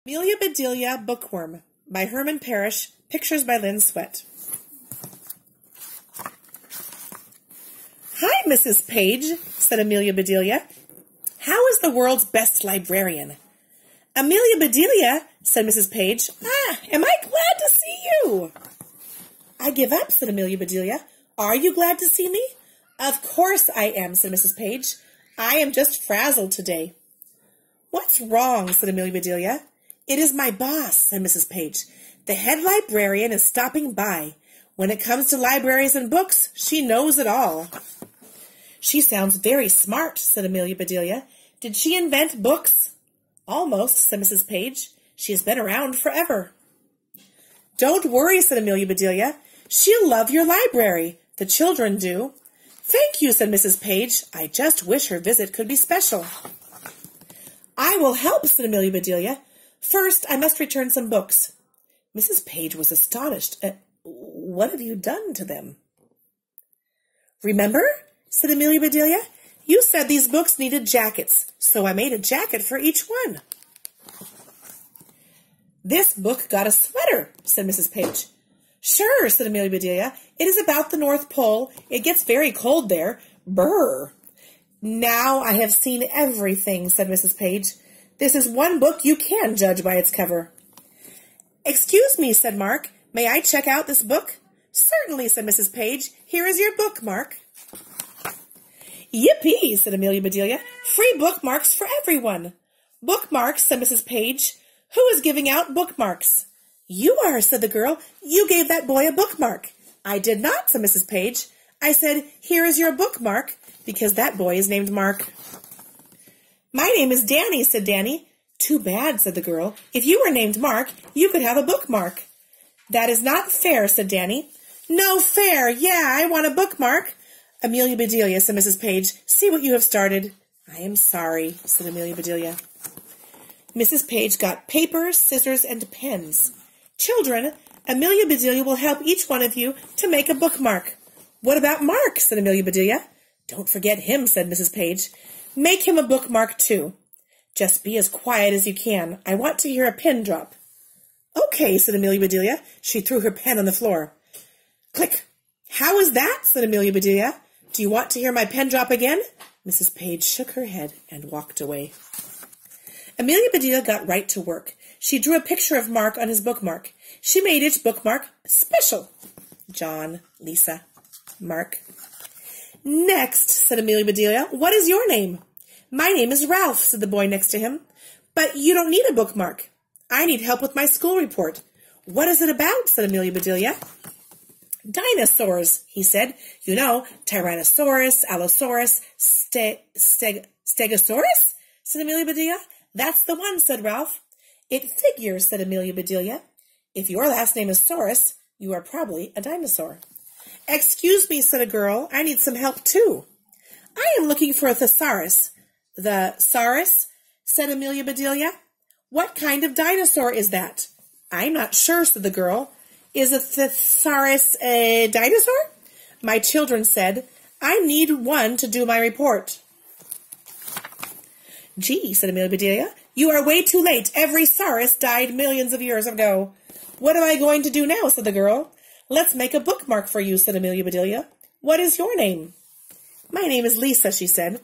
Amelia Bedelia Bookworm by Herman Parrish, pictures by Lynn Sweat. Hi, Mrs. Page, said Amelia Bedelia. How is the world's best librarian? Amelia Bedelia, said Mrs. Page. Am I glad to see you? I give up, said Amelia Bedelia. Are you glad to see me? Of course I am, said Mrs. Page. I am just frazzled today. What's wrong, said Amelia Bedelia. It is my boss, said Mrs. Page. The head librarian is stopping by. When it comes to libraries and books, she knows it all. She sounds very smart, said Amelia Bedelia. Did she invent books? Almost, said Mrs. Page. She has been around forever. Don't worry, said Amelia Bedelia. She'll love your library. The children do. Thank you, said Mrs. Page. I just wish her visit could be special. I will help, said Amelia Bedelia. First, I must return some books. Mrs. Page was astonished. What have you done to them? Remember, said Amelia Bedelia, you said these books needed jackets, so I made a jacket for each one. This book got a sweater, said Mrs. Page. Sure, said Amelia Bedelia. It is about the North Pole. It gets very cold there. Brr. Now I have seen everything, said Mrs. Page. This is one book you can judge by its cover. Excuse me, said Mark. May I check out this book? Certainly, said Mrs. Page. Here is your book, Mark. Yippee, said Amelia Bedelia. Free bookmarks for everyone. Bookmarks, said Mrs. Page. Who is giving out bookmarks? You are, said the girl. You gave that boy a bookmark. I did not, said Mrs. Page. I said, here is your bookmark, because that boy is named Mark. My name is Danny, said Danny. Too bad, said the girl. If you were named Mark, you could have a bookmark. That is not fair, said Danny. No fair. Yeah, I want a bookmark. Amelia Bedelia, said Mrs. Page. See what you have started. I am sorry, said Amelia Bedelia. Mrs. Page got paper, scissors, and pens. Children, Amelia Bedelia will help each one of you to make a bookmark. What about Mark, said Amelia Bedelia. Don't forget him, said Mrs. Page. Make him a bookmark, too. Just be as quiet as you can. I want to hear a pin drop. Okay, said Amelia Bedelia. She threw her pen on the floor. Click. How is that, said Amelia Bedelia. Do you want to hear my pen drop again? Mrs. Page shook her head and walked away. Amelia Bedelia got right to work. She drew a picture of Mark on his bookmark. She made each bookmark special. John, Lisa, Mark. Next, said Amelia Bedelia, what is your name? My name is Ralph, said the boy next to him. But you don't need a bookmark. I need help with my school report. What is it about, said Amelia Bedelia. Dinosaurs, he said. You know, Tyrannosaurus, Allosaurus, Stegosaurus, said Amelia Bedelia. That's the one, said Ralph. It figures, said Amelia Bedelia. If your last name is Saurus, you are probably a dinosaur. Excuse me, said a girl. I need some help, too. I am looking for a thesaurus. The saurus, said Amelia Bedelia. What kind of dinosaur is that? I'm not sure, said the girl. Is a thesaurus a dinosaur? My children said, I need one to do my report. Gee, said Amelia Bedelia, you are way too late. Every saurus died millions of years ago. What am I going to do now, said the girl. Let's make a bookmark for you, said Amelia Bedelia. What is your name? My name is Lisa, she said.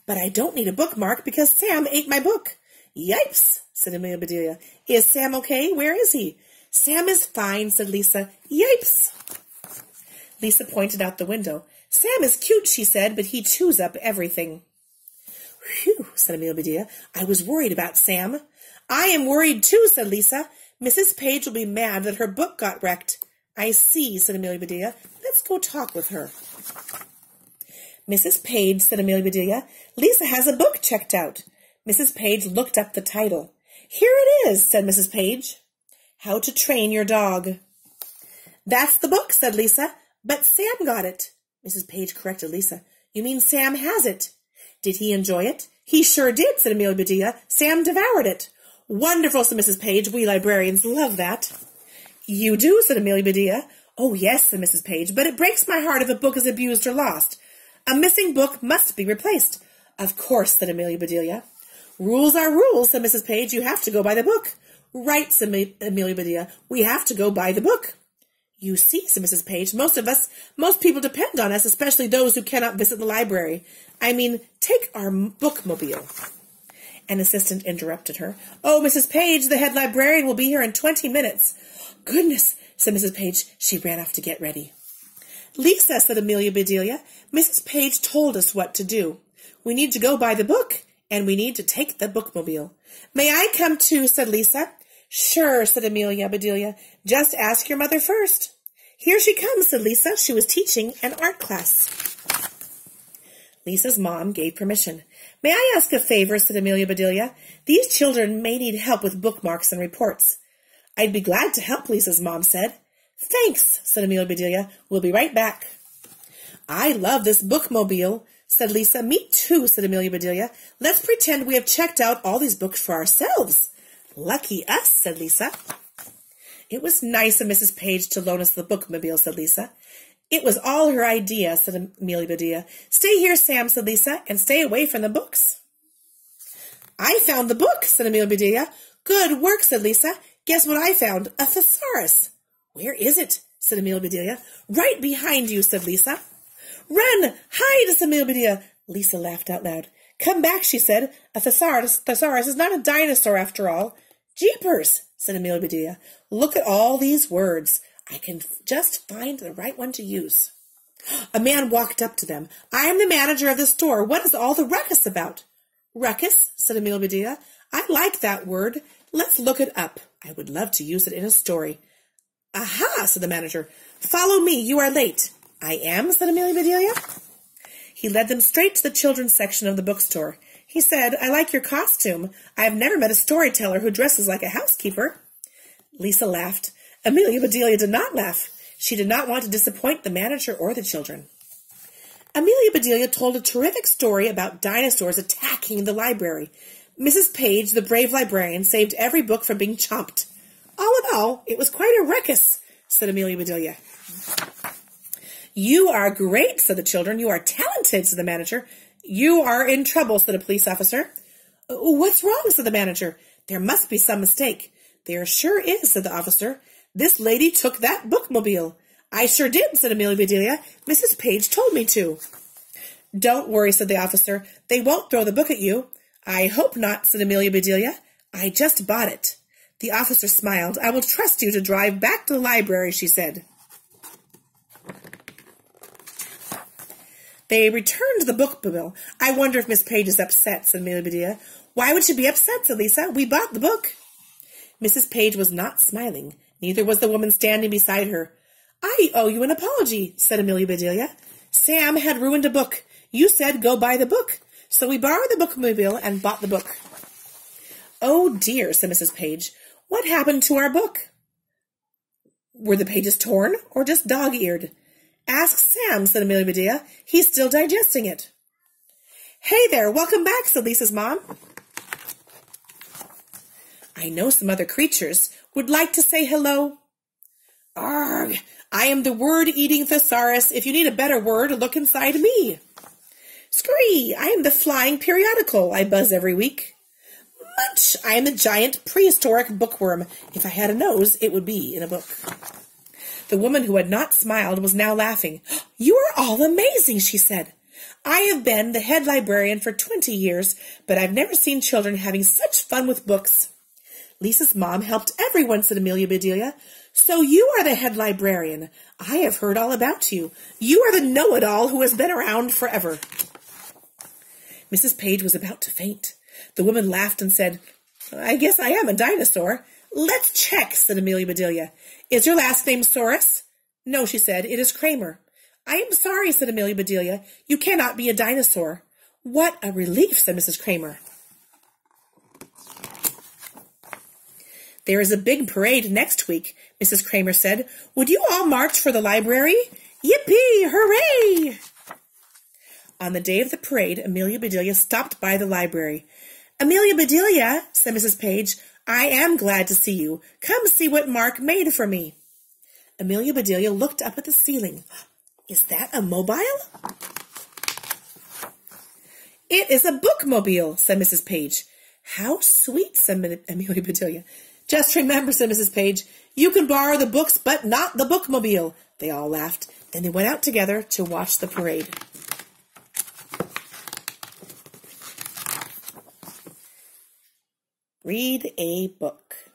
But I don't need a bookmark because Sam ate my book. Yipes, said Amelia Bedelia. Is Sam okay? Where is he? Sam is fine, said Lisa. Yipes. Lisa pointed out the window. Sam is cute, she said, but he chews up everything. Whew, said Amelia Bedelia. I was worried about Sam. I am worried too, said Lisa. Mrs. Page will be mad that her book got wrecked. I see, said Amelia Bedelia. Let's go talk with her. Mrs. Page, said Amelia Bedelia. Lisa has a book checked out. Mrs. Page looked up the title. Here it is, said Mrs. Page. How to Train Your Dog. That's the book, said Lisa. But Sam got it. Mrs. Page corrected Lisa. You mean Sam has it? Did he enjoy it? He sure did, said Amelia Bedelia. Sam devoured it. Wonderful, said Mrs. Page. We librarians love that. You do, said Amelia Bedelia. Oh, yes, said Mrs. Page, but it breaks my heart if a book is abused or lost. A missing book must be replaced. Of course, said Amelia Bedelia. Rules are rules, said Mrs. Page. You have to go by the book. Right, said Amelia Bedelia. We have to go buy the book. You see, said Mrs. Page, most people depend on us, especially those who cannot visit the library. I mean, take our bookmobile. An assistant interrupted her. Oh, Mrs. Page, the head librarian will be here in 20 minutes. Goodness, said Mrs. Page. She ran off to get ready. Lisa, said Amelia Bedelia, Mrs. Page told us what to do. We need to go buy the book, and we need to take the bookmobile. May I come too, said Lisa. Sure, said Amelia Bedelia. Just ask your mother first. Here she comes, said Lisa. She was teaching an art class. Lisa's mom gave permission. May I ask a favor, said Amelia Bedelia. These children may need help with bookmarks and reports. I'd be glad to help, Lisa's mom said. Thanks, said Amelia Bedelia. We'll be right back. I love this bookmobile, said Lisa. Me too, said Amelia Bedelia. Let's pretend we have checked out all these books for ourselves. Lucky us, said Lisa. It was nice of Mrs. Page to loan us the bookmobile, said Lisa. It was all her idea, said Amelia Bedelia. Stay here, Sam, said Lisa, and stay away from the books. I found the book, said Amelia Bedelia. Good work, said Lisa. Guess what I found? A thesaurus. Where is it? Said Amelia Bedelia. Right behind you, said Lisa. Run! Hide, said Amelia Bedelia. Lisa laughed out loud. Come back, she said. A thesaurus is not a dinosaur after all. Jeepers, said Amelia Bedelia. Look at all these words. I can just find the right one to use. A man walked up to them. I am the manager of the store. What is all the ruckus about? Ruckus, said Amelia Bedelia. I like that word. Let's look it up. I would love to use it in a story. Aha, said the manager. Follow me. You are late. I am, said Amelia Bedelia. He led them straight to the children's section of the bookstore. He said, I like your costume. I have never met a storyteller who dresses like a housekeeper. Lisa laughed. Amelia Bedelia did not laugh. She did not want to disappoint the manager or the children. Amelia Bedelia told a terrific story about dinosaurs attacking the library. Mrs. Page, the brave librarian, saved every book from being chomped. All in all, it was quite a ruckus, said Amelia Bedelia. You are great, said the children. You are talented, said the manager. You are in trouble, said a police officer. What's wrong, said the manager. There must be some mistake. There sure is, said the officer. This lady took that bookmobile. I sure did, said Amelia Bedelia. Mrs. Page told me to. Don't worry, said the officer. They won't throw the book at you. I hope not, said Amelia Bedelia. I just bought it. The officer smiled. I will trust you to drive back to the library, she said. They returned the bookmobile. I wonder if Miss Page is upset, said Amelia Bedelia. Why would she be upset, said Lisa. We bought the book. Mrs. Page was not smiling. Neither was the woman standing beside her. I owe you an apology, said Amelia Bedelia. Sam had ruined a book. You said go buy the book. So we borrowed the bookmobile and bought the book. Oh, dear, said Mrs. Page. What happened to our book? Were the pages torn or just dog-eared? Ask Sam, said Amelia Bedelia. He's still digesting it. Hey there, welcome back, said Lisa's mom. I know some other creatures would like to say hello. Arg, I am the word-eating thesaurus. If you need a better word, look inside me. Scree, I am the flying periodical. I buzz every week. Munch, I am the giant prehistoric bookworm. If I had a nose, it would be in a book. The woman who had not smiled was now laughing. You are all amazing, she said. I have been the head librarian for 20 years, but I've never seen children having such fun with books. Lisa's mom helped everyone, said Amelia Bedelia. So you are the head librarian. I have heard all about you. You are the know-it-all who has been around forever. Mrs. Page was about to faint. The woman laughed and said, I guess I am a dinosaur. Let's check, said Amelia Bedelia. Is your last name Saurus? No, she said, it is Kramer. I am sorry, said Amelia Bedelia. You cannot be a dinosaur. What a relief, said Mrs. Kramer. There is a big parade next week, Mrs. Kramer said. Would you all march for the library? Yippee! Hooray! On the day of the parade, Amelia Bedelia stopped by the library. Amelia Bedelia, said Mrs. Page, I am glad to see you. Come see what Mark made for me. Amelia Bedelia looked up at the ceiling. Is that a mobile? It is a bookmobile, said Mrs. Page. How sweet, said Amelia Bedelia. Just remember, said Mrs. Page, you can borrow the books, but not the bookmobile. They all laughed, and they went out together to watch the parade. Read a book.